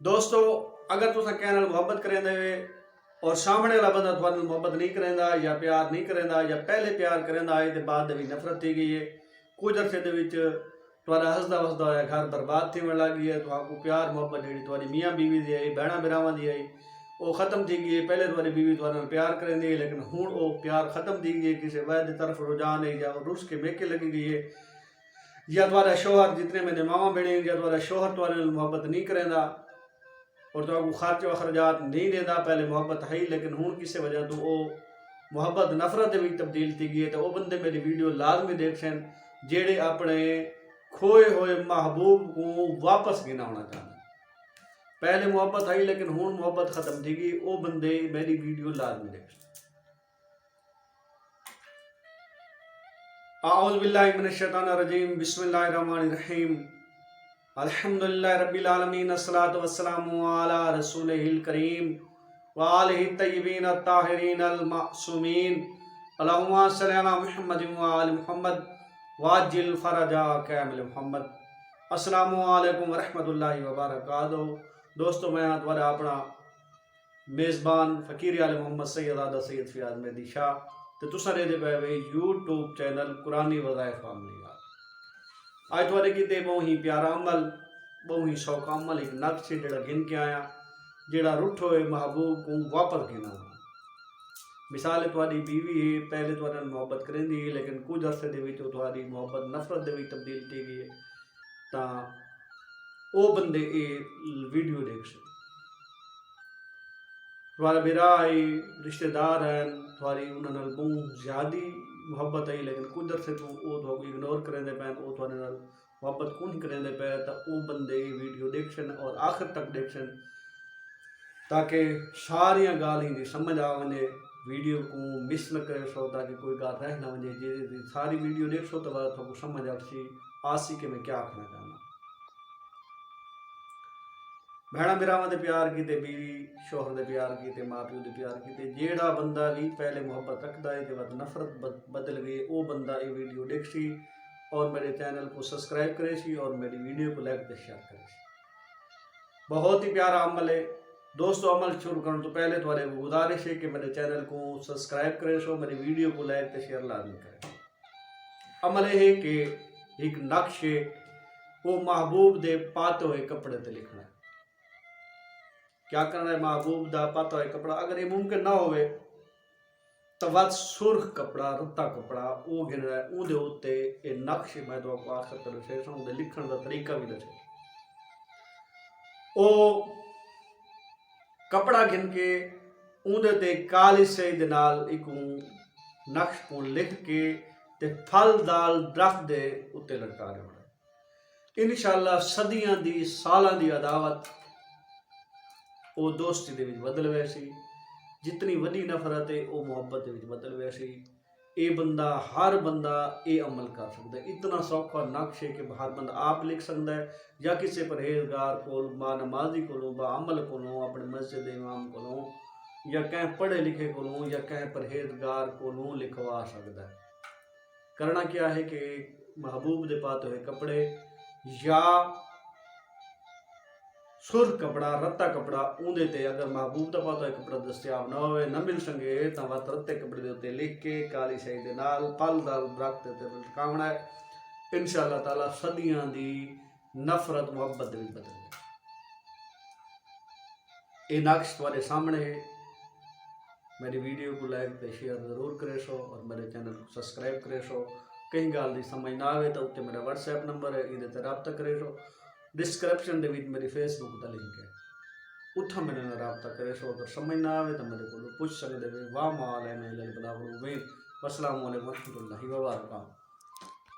دوستو اگر تساں کہہ نال محبت کریں اور سامنے والا بندہ تھوڑے نال محبت نہیں کریندا یا پیار نہیں کریندا یا پہلے پیار کریندا ہے تے بعد وچ نفرت تھی گئی ہے، کچھ عرصے دے وچ تھوڑا ہسدا وسدا ہویا گھر برباد تھیون لگ گئی ہے، تھوڑا پیار محبت جہی تھوڑی میاں بیوی دی ہے بہناں بھراواں دی ہے وہ ختم تھی گئی ہے۔ پہلے تھوڑی بیوی تھوڑے نال پیار کریندی ہے لیکن ہن وہ پیار ختم تھی گئی ہے، کسی وحد دی طرف رجحان ہے یا رس کے میکے لگی گئی ہے، یا تھوڑا شوہر جتنے میں نے ماواں بہنیں یا تھوڑا شوہر تھوڑے نال محبت نہیں کریندا اور تو کو خرچ و اخراجات نہیں دینا، پہلے محبت ہے لیکن ہوں کسی وجہ تو وہ محبت نفرت بھی تبدیل تھی گئی ہے، تو وہ بندے میری ویڈیو لازمی دیکھ سن جیڑے اپنے کھوئے ہوئے محبوب کو واپس گنا ہونا چاہتے ہیں۔ پہلے محبت ہے لیکن ہوں محبت ختم تھی گئی، وہ بندے میری ویڈیو لازمی دیکھ سن۔ اعوذ باللہ من الشیطان الرجیم، بسم اللہ الرحمن الرحیم، الحمدللہ رب العالمین، الصلاۃ والسلام علی رسولہ الکریم وآلہ الطیبین الطاہرین المعصومین، اللہم صلی علی محمد وآل محمد وعجل فرج کامل محمد۔ السلام علیکم ورحمۃ اللہ وبرکاتہ۔ دوستو میں ہاں تمہارا اپنا میزبان فقیر آل محمد سید آدھا سید فیاض مہدی شاہ تے تساں رہدے پئے وے یوٹیوب چینل قرآنی وظائف فیملی۔ آج تھوڑے کیتے بہت ہی پیارا عمل، بہت ہی سوکھا عمل، ایک نقش جڑا گن کے آیا جڑا رٹھ ہوئے محبوب کو واپس گنا ہوا۔ مثال تھوڑی بیوی ہے، پہلے تھوڑے محبت کریندی ہے لیکن کچھ عرصے دے وچ تھوڑی محبت نفرت دے وچ تبدیل تھی گئی ہے، تاں او بندے اے ویڈیو دیکھ سن۔ تھوڑا برا ہے، رشتہ دار ہیں، تھوڑی انہاں نال بہت زیادہ محبت ہے لیکن کچھ عرصے تو وہ تھوڑا اگنور کریندے پے، وہ تھوڑے نال محبت کون کریندے پے، تا او بندے ویڈیو دیکھ سن اور آخر تک دیکھ سن تاکہ ساریاں گالاں دی سمجھ آ ونجے، ویڈیو کو مس نہ کرے سو تاکہ کوئی گال رہ نہ ونجے، جے ساری ویڈیو دیکھ سو تو بعد تھوڑا سمجھ آسی کہ میں کیا آکھنا چاہنا۔ بہنا براواں دے پیار کیتے، بیوی شوہر دے پیار کیتے، ماں پیو دے پیار کیتے، جیڑا بندہ بھی پہلے محبت رکھدا ہے تے بعد نفرت بدل گئی، او بندہ یہ ویڈیو دیکھ سی اور میرے چینل کو سبسکرائب کرے سی اور میری ویڈیو کو لائک تے شیئر کرے سی۔ بہت ہی پیارا عمل ہے دوستو۔ عمل شروع کرنے تو پہلے تھوڑے کو گزارش ہے کہ میرے چینل کو سبسکرائب کرے سو، میری ویڈیو کو لائک تے شیئر لازمی کرے۔ عمل یہ ہے کہ ایک نقش ہے وہ محبوب دے پاتے ہوئے کپڑے تے لکھنا ہے۔ کیا کرنا ہے؟ محبوب دا پاتا ہوئے کپڑا اگر یہ ممکن نہ ہوئے تو ود سرخ کپڑا، رتا کپڑا وہ گھننا ہے، اون دے ہوتے یہ نقش میں تو آپ آخر طرح سے اون دے لکھن دا طریقہ بھی دے او کپڑا گھن کے اون دے تے کالی سیاہی دے نال ایک نقش کو لکھ کے تے پھل دال درخت دے اتے لٹکا رہے ہونا۔ انشاءاللہ صدیاں دی سالاں دی عداوت وہ دوستی دے وچ بدل ویسی، جتنی وڈی نفرت ہے وہ محبت دے وچ بدل ویسی۔ اے بندہ ہر بندہ اے عمل کر سکتا ہے، اتنا سوکھا نقش ہے کہ ہر بندہ آپ لکھ سکتا ہے یا کسی پرہیزگار کو، با نمازی کو، با عمل کو، اپنے مسجد امام کو یا کہیں پڑھے لکھے کو یا کہیں پرہیزگار کو لکھوا سکتا ہے۔ کرنا کیا ہے کہ محبوب دے پاتے ہوئے کپڑے یا سرخ کپڑا، رتا کپڑا اون دے تے اگر محبوب دا پاتا ہوئے کپڑا دستیاب نہ ہوئے، نہ مل سکے تو وقت رتے کپڑے دے تے لکھ کے کالی سیاہی دے نال پھل دال درخت تے لٹکاونا ہے۔ انشاءاللہ تعالی صدیاں دی نفرت محبت دے بدل گئی۔ یہ نقش تمہارے سامنے ہے، میری ویڈیو کو لائک تے شیئر ضرور کرے سو اور میرے چینل کو سبسکرائب کرے سو۔ کہیں گال دی سمجھ نہ آوے تو اتنے میرا واٹس ایپ نمبر ہے، یہ تے رابطہ کرے سو۔ ڈسکرپشن دے وچ میری فیس بک دا لنک ہے، اتھا میرے نال رابطہ کرے سو۔ اگر سمجھ نہ آوے تو میرے کو پوچھ سکتے ہیں۔ واہ مال ہے میرے بلاغ المبین۔ والسلام علیکم ورحمۃ اللہ وبرکاتہ۔